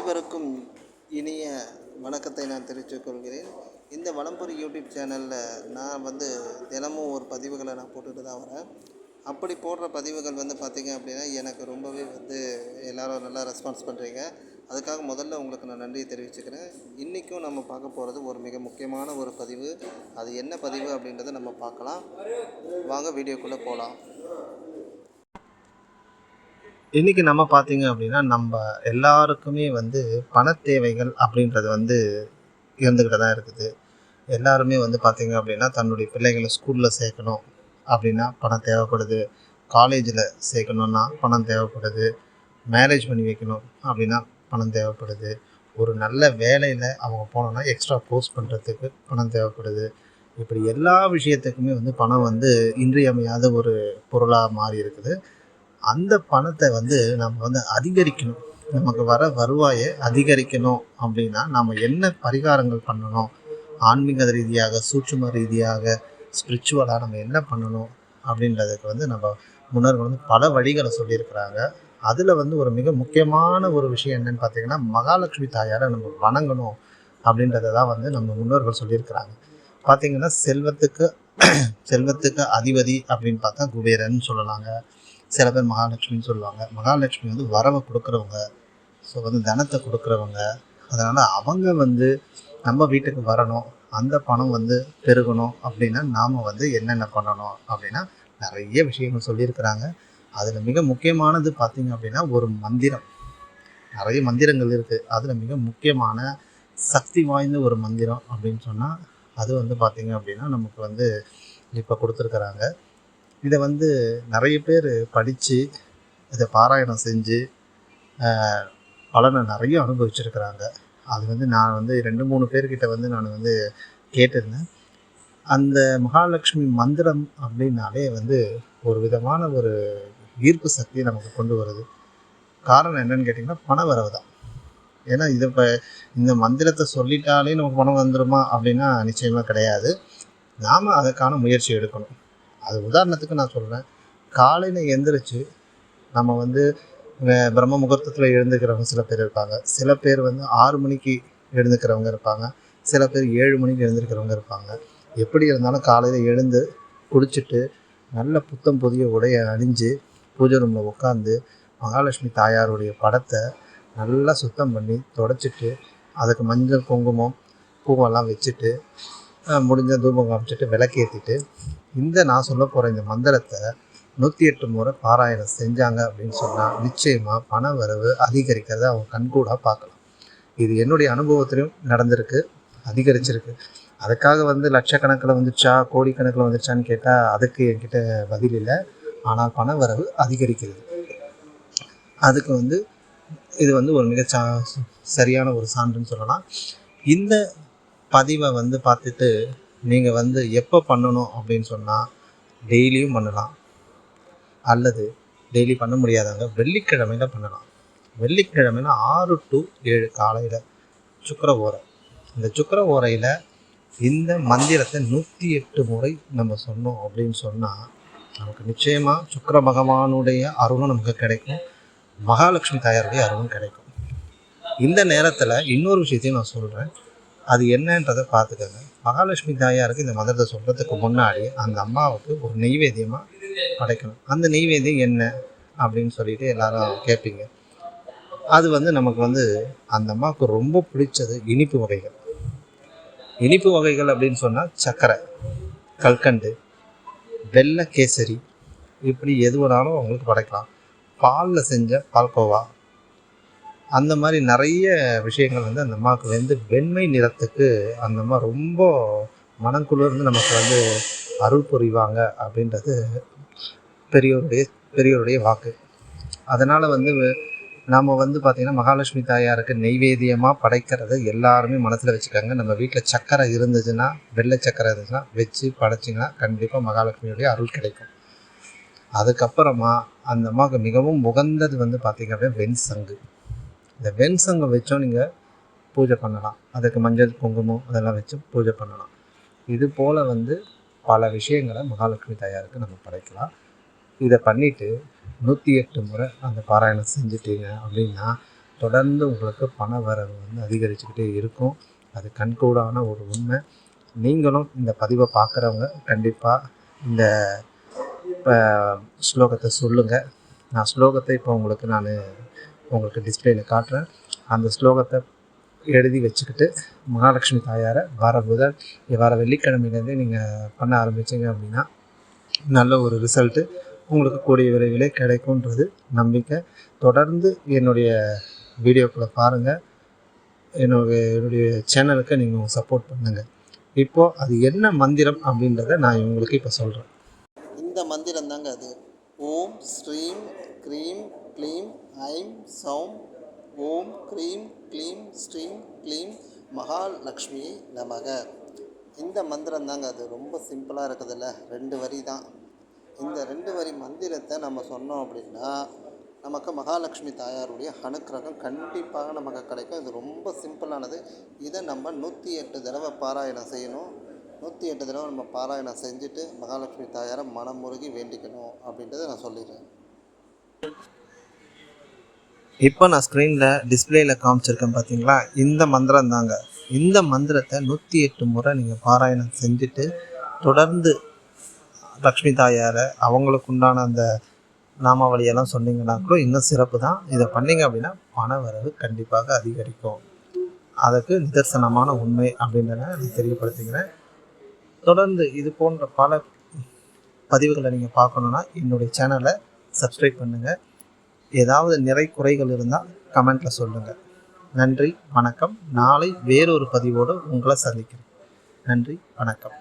அனைவருக்கும் இனிய வணக்கத்தை நான் தெரிவித்துக் கொள்கிறேன். இந்த வலம்புரி யூடியூப் சேனலில் நான் தினமும் ஒரு பதிவுகளை நான் போட்டுட்டு தான் வரேன். அப்படி போடுற பதிவுகள் பார்த்திங்க அப்படின்னா எனக்கு ரொம்பவே எல்லோரும் நல்லா ரெஸ்பான்ஸ் பண்ணுறீங்க. அதுக்காக முதல்ல உங்களுக்கு நான் நன்றியை தெரிவிச்சுக்கிறேன். இன்றைக்கும் நம்ம பார்க்க போகிறது ஒரு மிக முக்கியமான ஒரு பதிவு. அது என்ன பதிவு அப்படின்றத நம்ம பார்க்கலாம். வாங்க வீடியோக்குள்ளே போகலாம். இன்றைக்கி நம்ம பார்த்திங்க அப்படின்னா நம்ம எல்லாருக்குமே பண தேவைகள் அப்படின்றது இருந்துக்கிட்டு தான் இருக்குது. எல்லாருமே பார்த்திங்க அப்படின்னா தன்னுடைய பிள்ளைகளை ஸ்கூலில் சேர்க்கணும் அப்படின்னா பணம் தேவைப்படுது. காலேஜில் சேர்க்கணுன்னா பணம் தேவைப்படுது. மேரேஜ் பண்ணி வைக்கணும் அப்படின்னா பணம் தேவைப்படுது. ஒரு நல்ல வேலையில் அவங்க போனோன்னா எக்ஸ்ட்ரா கோர்ஸ் பண்ணுறதுக்கு பணம் தேவைப்படுது. இப்படி எல்லா விஷயத்துக்குமே பணம் இன்றியமையாத ஒரு பொருளாக மாறி இருக்குது. அந்த பணத்தை நம்ம அதிகரிக்கணும். நமக்கு வர வருவாயை அதிகரிக்கணும் அப்படின்னா நம்ம என்ன பரிகாரங்கள் பண்ணணும், ஆன்மீக ரீதியாக, சூட்சும ரீதியாக, ஸ்பிரிச்சுவலாக நம்ம என்ன பண்ணணும் அப்படின்றதுக்கு நம்ம முன்னோர்கள் பல வழிகளை சொல்லியிருக்கிறாங்க. அதில் ஒரு மிக முக்கியமான ஒரு விஷயம் என்னென்னு பார்த்திங்கன்னா, மகாலட்சுமி தாயாரை நம்ம வணங்கணும் அப்படின்றத தான் நம்ம முன்னோர்கள் சொல்லியிருக்கிறாங்க. பார்த்திங்கன்னா செல்வத்துக்கு அதிபதி அப்படின்னு பார்த்தா குபேரன் சொல்லலாங்க. சில பேர் மகாலட்சுமின்னு சொல்லுவாங்க. மகாலட்சுமி வரவை கொடுக்குறவங்க, ஸோ தனத்தை கொடுக்குறவங்க. அதனால் அவங்க நம்ம வீட்டுக்கு வரணும், அந்த பணம் பெருகணும் அப்படின்னா நாம் என்னென்ன பண்ணணும் அப்படின்னா நிறைய விஷயங்கள் சொல்லியிருக்கிறாங்க. அதில் மிக முக்கியமானது பார்த்திங்க அப்படின்னா ஒரு மந்திரம். நிறைய மந்திரங்கள் இருக்குது. அதில் மிக முக்கியமான சக்தி வாய்ந்த ஒரு மந்திரம் அப்படின்னு சொன்னால் அது பார்த்திங்க அப்படின்னா நமக்கு இப்போ கொடுத்துருக்குறாங்க. இதை நிறைய பேர் படித்து இதை பாராயணம் செஞ்சு பலனை நிறைய அனுபவிச்சிருக்கிறாங்க. அது நான் 2-3 பேர்கிட்ட நான் கேட்டிருந்தேன். அந்த மகாலட்சுமி மந்திரம் அப்படின்னாலே ஒரு விதமான ஒரு ஈர்ப்பு சக்தியை நமக்கு கொண்டு வருது. காரணம் என்னன்னு கேட்டிங்கன்னா பண வரவு தான். ஏன்னா இப்போ இந்த மந்திரத்தை சொல்லிட்டாலே நமக்கு பணம் வந்துடுமா அப்படின்னா நிச்சயமாக கிடையாது. நாம் அதுக்கான முயற்சி எடுக்கணும். அது உதாரணத்துக்கு நான் சொல்கிறேன். காலையில் எழுந்திரிச்சு நம்ம பிரம்ம முகூர்த்தத்தில் எழுந்துக்கிறவங்க சில பேர் இருப்பாங்க. சில பேர் 6 மணிக்கு எழுந்துக்கிறவங்க இருப்பாங்க. சில பேர் 7 மணிக்கு எழுந்திருக்கிறவங்க இருப்பாங்க. எப்படி இருந்தாலும் காலையில் எழுந்து குளிச்சுட்டு நல்ல புத்தம் புதிய உடையை அணிஞ்சு பூஜை ரூமில் உட்காந்து மகாலட்சுமி தாயாருடைய படத்தை நல்லா சுத்தம் பண்ணி தொடச்சிட்டு அதுக்கு மஞ்சள் குங்குமம் பூவெல்லாம் வச்சுட்டு முடிஞ்ச தூபம் காமிச்சிட்டு விளக்கேற்றிட்டு நான் சொல்ல போகிற இந்த மந்திரத்தை 108 முறை பாராயணம் செஞ்சாங்க அப்படின்னு சொன்னால் நிச்சயமாக பண வரவு அதிகரிக்கிறத அவங்க கண்கூடாக பார்க்கலாம். இது என்னுடைய அனுபவத்திலையும் நடந்திருக்கு, அதிகரிச்சிருக்கு. அதுக்காக லட்சக்கணக்கில் வந்துச்சா கோடிக்கணக்கில் வந்துச்சான்னு கேட்டால் அதுக்கு என்கிட்ட பதில் இல்லை. ஆனால் பண வரவு அதிகரிக்கிறது. அதுக்கு இது ஒரு மிக சரியான ஒரு சான்றுன்னு சொல்லலாம். இந்த பதிவை பார்த்துட்டு நீங்கள் எப்போ பண்ணணும் அப்படின்னு சொன்னால் டெய்லியும் பண்ணலாம், அல்லது டெய்லி பண்ண முடியாதவங்க வெள்ளிக்கிழமையில் பண்ணலாம். வெள்ளிக்கிழமையில் 6 to 7 காலையில் சுக்கிர ஓரை. இந்த சுக்கிர ஓரையில் இந்த மந்திரத்தை 108 முறை நம்ம சொன்னோம் அப்படின்னு சொன்னால் நமக்கு நிச்சயமாக சுக்கிர பகவானுடைய அருளும் நமக்கு கிடைக்கும், மகாலட்சுமி தாயாருடைய அருளும் கிடைக்கும். இந்த நேரத்தில் இன்னொரு விஷயத்தையும் நான் சொல்கிறேன். அது என்னன்றதை பார்த்துக்கோங்க. மகாலட்சுமி தாயாருக்கு இந்த மந்திரத்தை சொல்கிறதுக்கு முன்னாடி அந்த அம்மாவுக்கு ஒரு நெய்வேத்தியமாக படைக்கணும். அந்த நெய்வேத்தியம் என்ன அப்படின்னு சொல்லிட்டு எல்லாரும் கேட்பீங்க. அது நமக்கு அந்த அம்மாவுக்கு ரொம்ப பிடிச்சது இனிப்பு வகைகள். இனிப்பு வகைகள் அப்படின்னு சொன்னால் சர்க்கரை, கல்கண்டு, வெள்ளை கேசரி, இப்படி எது வேணாலும் அவங்களுக்கு படைக்கலாம். பாலில் செஞ்ச பால்கோவா, அந்த மாதிரி நிறைய விஷயங்கள் அந்த அம்மாவுக்கு வெண்மை நிறத்துக்கு அந்த அம்மா ரொம்ப மனக்குளிர்ந்து நமக்கு அருள் புரிவாங்க அப்படின்றது பெரியோருடைய வாக்கு. அதனால் நாம் பார்த்திங்கன்னா மகாலட்சுமி தாயாருக்கு நெய்வேத்தியமாக படைக்கிறத எல்லாருமே மனசில் வச்சுக்காங்க. நம்ம வீட்டில் சக்கரை இருந்துச்சுன்னா, வெள்ளை சக்கரை இருந்துச்சுன்னா வச்சு படைச்சிங்கன்னா கண்டிப்பாக மகாலட்சுமியுடைய அருள் கிடைக்கும். அதுக்கப்புறமா அந்த அம்மாவுக்கு மிகவும் உகந்தது பார்த்திங்க அப்படின்னா வெண்சங்கு. இந்த வெண்சங்கம் வச்சோம் நீங்கள் பூஜை பண்ணலாம். அதுக்கு மஞ்சள் குங்குமம் அதெல்லாம் வச்சு பூஜை பண்ணலாம். இது போல் பல விஷயங்களை மகாலட்சுமி தாயாருக்கு நம்ம படைக்கலாம். இதை பண்ணிவிட்டு 108 முறை அந்த பாராயணம் செஞ்சிட்டீங்க அப்படின்னா தொடர்ந்து உங்களுக்கு பண வரவு வந்து அதிகரிச்சுக்கிட்டே இருக்கும். அது கண்கூடான ஒரு உண்மை. நீங்களும் இந்த பதிவை பார்க்குறவங்க கண்டிப்பாக இந்த ஸ்லோகத்தை சொல்லுங்கள். நான் ஸ்லோகத்தை இப்போ உங்களுக்கு டிஸ்பிளேல காட்டுறேன். அந்த ஸ்லோகத்தை எழுதி வச்சுக்கிட்டு மகாலட்சுமி தாயாரை வர வெள்ளிக்கிழமையிலேருந்தே நீங்கள் பண்ண ஆரம்பிச்சிங்க அப்படின்னா நல்ல ஒரு ரிசல்ட்டு உங்களுக்கு கூடிய விரைவிலே கிடைக்குன்றது நம்பிக்கை. தொடர்ந்து என்னுடைய வீடியோக்களை பாருங்கள். என்னுடைய சேனலுக்கு நீங்கள் சப்போர்ட் பண்ணுங்கள். இப்போது அது என்ன மந்திரம் அப்படின்றத நான் உங்களுக்கு இப்போ சொல்கிறேன். இந்த மந்திரம் தாங்க அது. ஓம் ஸ்ரீம் க்ரீம் க்ளீம் ஐம் சௌம் ஓம் க்ரீம் க்ளீம் ஸ்ரீம் க்ளீம் மகாலட்சுமி நமக. இந்த மந்திரம் தாங்க அது. ரொம்ப சிம்பிளாக இருக்குதுல்ல, 2 வரி தான். இந்த 2 வரி மந்திரத்தை நம்ம சொன்னோம் அப்படின்னா நமக்கு மகாலட்சுமி தாயாருடைய அனுக்கிரகம் கண்டிப்பாக நமக்கு கிடைக்கும். இது ரொம்ப சிம்பிளானது. இதை நம்ம 108 தடவை பாராயணம் செய்யணும். 108 தடவை நம்ம பாராயணம் செஞ்சுட்டு மகாலட்சுமி தாயாரை மனமுருகி வேண்டிக்கணும் அப்படின்றத நான் சொல்லிடுறேன். இப்போ நான் ஸ்க்ரீனில் டிஸ்பிளேயில் காமிச்சிருக்கேன் பார்த்தீங்களா, இந்த மந்திரம் தாங்க. இந்த மந்திரத்தை 108 முறை நீங்கள் பாராயணம் செஞ்சுட்டு தொடர்ந்து லக்ஷ்மி தாயாரை அவங்களுக்கு உண்டான அந்த நாமாவளியெல்லாம் சொன்னீங்கன்னா கூட இன்னும் சிறப்பு தான். இதை பண்ணிங்க அப்படின்னா பண வரவு கண்டிப்பாக அதிகரிக்கும். அதுக்கு நிதர்சனமான உண்மை அப்படின்றத நான் தெரியப்படுத்திக்கிறேன். தொடர்ந்து இது போன்ற பல பதிவுகளை நீங்கள் பார்க்கணுன்னா என்னுடைய சேனலை சப்ஸ்கிரைப் பண்ணுங்கள். ஏதாவது நிறை குறைகள் இருந்தால் கமெண்ட்டில் சொல்லுங்கள். நன்றி, வணக்கம். நாளை வேறொரு பதிவோடு உங்களை சந்திக்கிறேன். நன்றி, வணக்கம்.